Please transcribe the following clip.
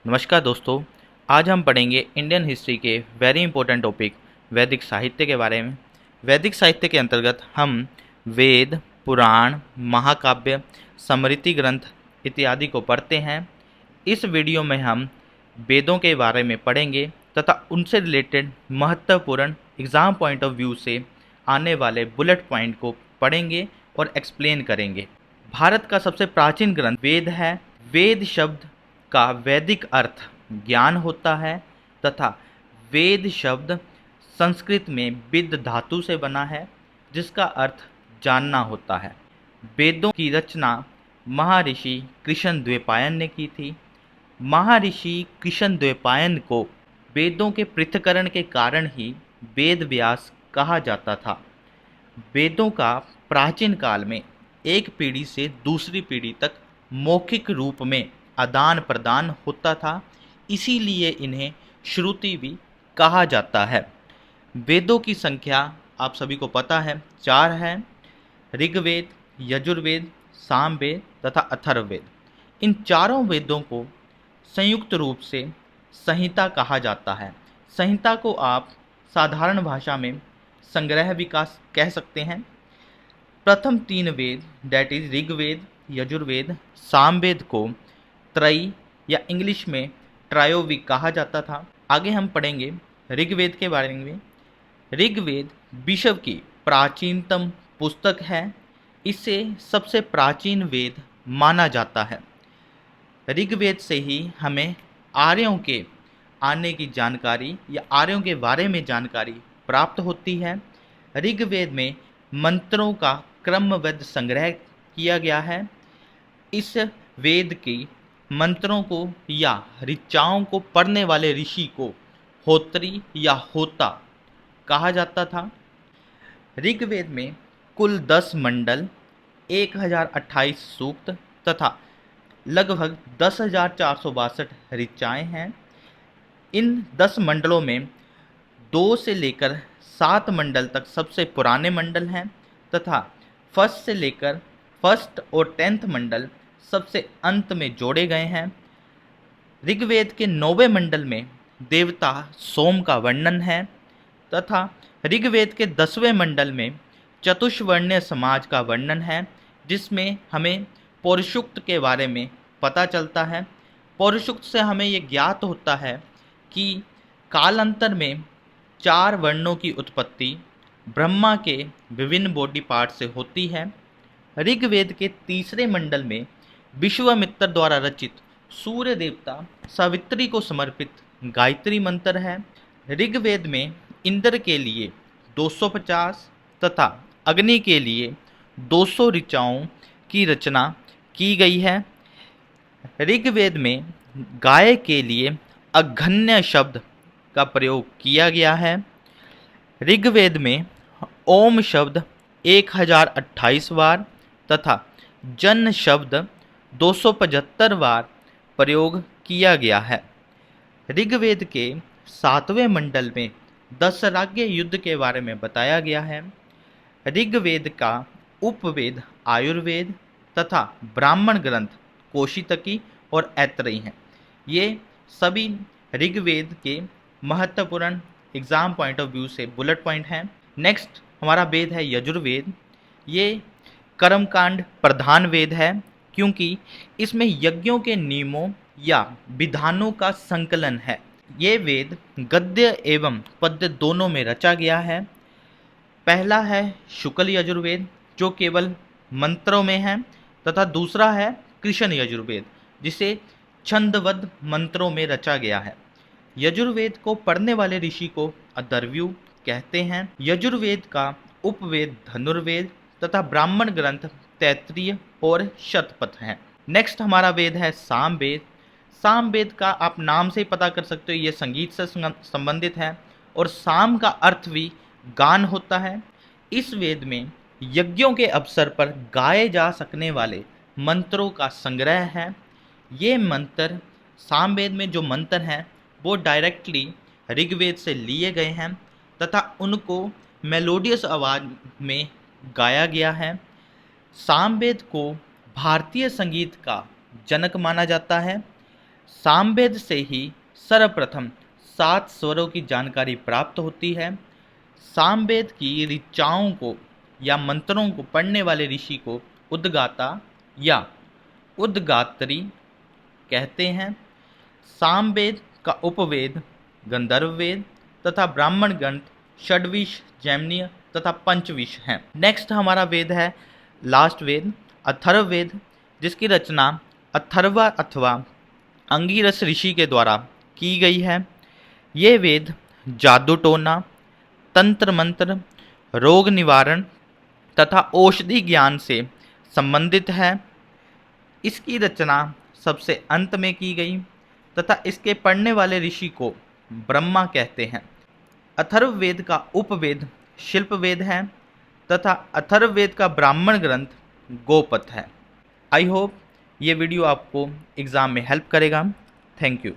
नमस्कार दोस्तों। आज हम पढ़ेंगे इंडियन हिस्ट्री के वेरी इंपॉर्टेंट टॉपिक वैदिक साहित्य के बारे में। वैदिक साहित्य के अंतर्गत हम वेद, पुराण, महाकाव्य, स्मृति ग्रंथ इत्यादि को पढ़ते हैं। इस वीडियो में हम वेदों के बारे में पढ़ेंगे तथा उनसे रिलेटेड महत्वपूर्ण एग्जाम पॉइंट ऑफ व्यू से आने वाले बुलेट पॉइंट को पढ़ेंगे और एक्सप्लेन करेंगे। भारत का सबसे प्राचीन ग्रंथ वेद है। वेद शब्द का वैदिक अर्थ ज्ञान होता है तथा वेद शब्द संस्कृत में विद धातु से बना है जिसका अर्थ जानना होता है। वेदों की रचना महर्षि कृष्णद्वैपायन ने की थी। महर्षि कृष्णद्वैपायन को वेदों के पृथक्करण के कारण ही वेद व्यास कहा जाता था। वेदों का प्राचीन काल में एक पीढ़ी से दूसरी पीढ़ी तक मौखिक रूप में आदान प्रदान होता था, इसीलिए इन्हें श्रुति भी कहा जाता है। वेदों की संख्या आप सभी को पता है 4 है। ऋग्वेद, यजुर्वेद, सामवेद तथा अथर्ववेद। इन चारों वेदों को संयुक्त रूप से संहिता कहा जाता है। संहिता को आप साधारण भाषा में संग्रह विकास कह सकते हैं। प्रथम 3 वेद दैट इज ऋग्वेद, यजुर्वेद, सामवेद को त्रयी या इंग्लिश में ट्रायोविक कहा जाता था। आगे हम पढ़ेंगे ऋग्वेद के बारे में। ऋग्वेद विश्व की प्राचीनतम पुस्तक है। इसे सबसे प्राचीन वेद माना जाता है। ऋग्वेद से ही हमें आर्यों के आने की जानकारी या आर्यों के बारे में जानकारी प्राप्त होती है। ऋग्वेद में मंत्रों का क्रमबद्ध संग्रह किया गया है। इस वेद की मंत्रों को या ऋचाओं को पढ़ने वाले ऋषि को होत्री या होता कहा जाता था। ऋग्वेद में कुल 10 मंडल, 1028 सूक्त तथा लगभग 10,462 ऋचाएँ हैं। इन 10 मंडलों में 2 से लेकर 7 मंडल तक सबसे पुराने मंडल हैं तथा फर्स्ट और 10th मंडल सबसे अंत में जोड़े गए हैं। ऋग्वेद के 9वें मंडल में देवता सोम का वर्णन है तथा ऋग्वेद के 10वें मंडल में चतुष्वर्ण्य समाज का वर्णन है, जिसमें हमें पौरुषुक्त के बारे में पता चलता है। पौरुषुक्त से हमें ये ज्ञात होता है कि कालांतर में 4 वर्णों की उत्पत्ति ब्रह्मा के विभिन्न बॉडी पार्ट से होती है। ऋग्वेद के 3रे मंडल में विश्वामित्र द्वारा रचित सूर्य देवता सावित्री को समर्पित गायत्री मंत्र है। ऋग्वेद में इंद्र के लिए 250 तथा अग्नि के लिए 200 ऋचाओं की रचना की गई है। ऋग्वेद में गाय के लिए अघन्य शब्द का प्रयोग किया गया है। ऋग्वेद में ओम शब्द 1028 बार तथा जन शब्द 275 बार प्रयोग किया गया है। ऋग्वेद के 7वें मंडल में दशराज्य युद्ध के बारे में बताया गया है। ऋग्वेद का उपवेद आयुर्वेद तथा ब्राह्मण ग्रंथ कौशितकी और ऐतरेयी हैं। ये सभी ऋग्वेद के महत्वपूर्ण एग्जाम पॉइंट ऑफ व्यू से बुलेट पॉइंट हैं। नेक्स्ट हमारा वेद है यजुर्वेद। ये कर्मकांड प्रधान वेद है क्योंकि इसमें यज्ञों के नियमों या विधानों का संकलन है। ये वेद गद्य एवं पद्य दोनों में रचा गया है। पहला है शुक्ल यजुर्वेद जो केवल मंत्रों में है तथा दूसरा है कृष्ण यजुर्वेद जिसे छंदबद्ध मंत्रों में रचा गया है। यजुर्वेद को पढ़ने वाले ऋषि को अथर्वयु कहते हैं। यजुर्वेद का उपवेद धनुर्वेद तथा ब्राह्मण ग्रंथ तैत्तिरीय और शतपथ हैं। नेक्स्ट हमारा वेद है सामवेद। सामवेद का आप नाम से ही पता कर सकते हो, ये संगीत से संबंधित है और साम का अर्थ भी गान होता है। इस वेद में यज्ञों के अवसर पर गाए जा सकने वाले मंत्रों का संग्रह है। ये मंत्र सामवेद में जो मंत्र हैं वो डायरेक्टली ऋग्वेद से लिए गए हैं तथा उनको मेलोडियस आवाज़ में गाया गया है। सामवेद को भारतीय संगीत का जनक माना जाता है। सामवेद से ही सर्वप्रथम 7 स्वरों की जानकारी प्राप्त होती है। सामवेद की ऋचाओं को या मंत्रों को पढ़ने वाले ऋषि को उद्गाता या उद्गात्री कहते हैं। सामवेद का उपवेद गंधर्व वेद तथा ब्राह्मण ग्रंथ षड्विश, जैमिनीय तथा पंचविश हैं। नेक्स्ट हमारा वेद है लास्ट वेद अथर्ववेद, जिसकी रचना अथर्वा अथवा अंगिरस ऋषि के द्वारा की गई है। ये वेद जादू टोना, तंत्र मंत्र, रोग निवारण तथा औषधि ज्ञान से संबंधित है। इसकी रचना सबसे अंत में की गई तथा इसके पढ़ने वाले ऋषि को ब्रह्मा कहते हैं। अथर्ववेद का उपवेद शिल्पवेद है तथा अथर्ववेद का ब्राह्मण ग्रंथ गोपथ है। आई होप ये वीडियो आपको एग्ज़ाम में हेल्प करेगा। Thank you.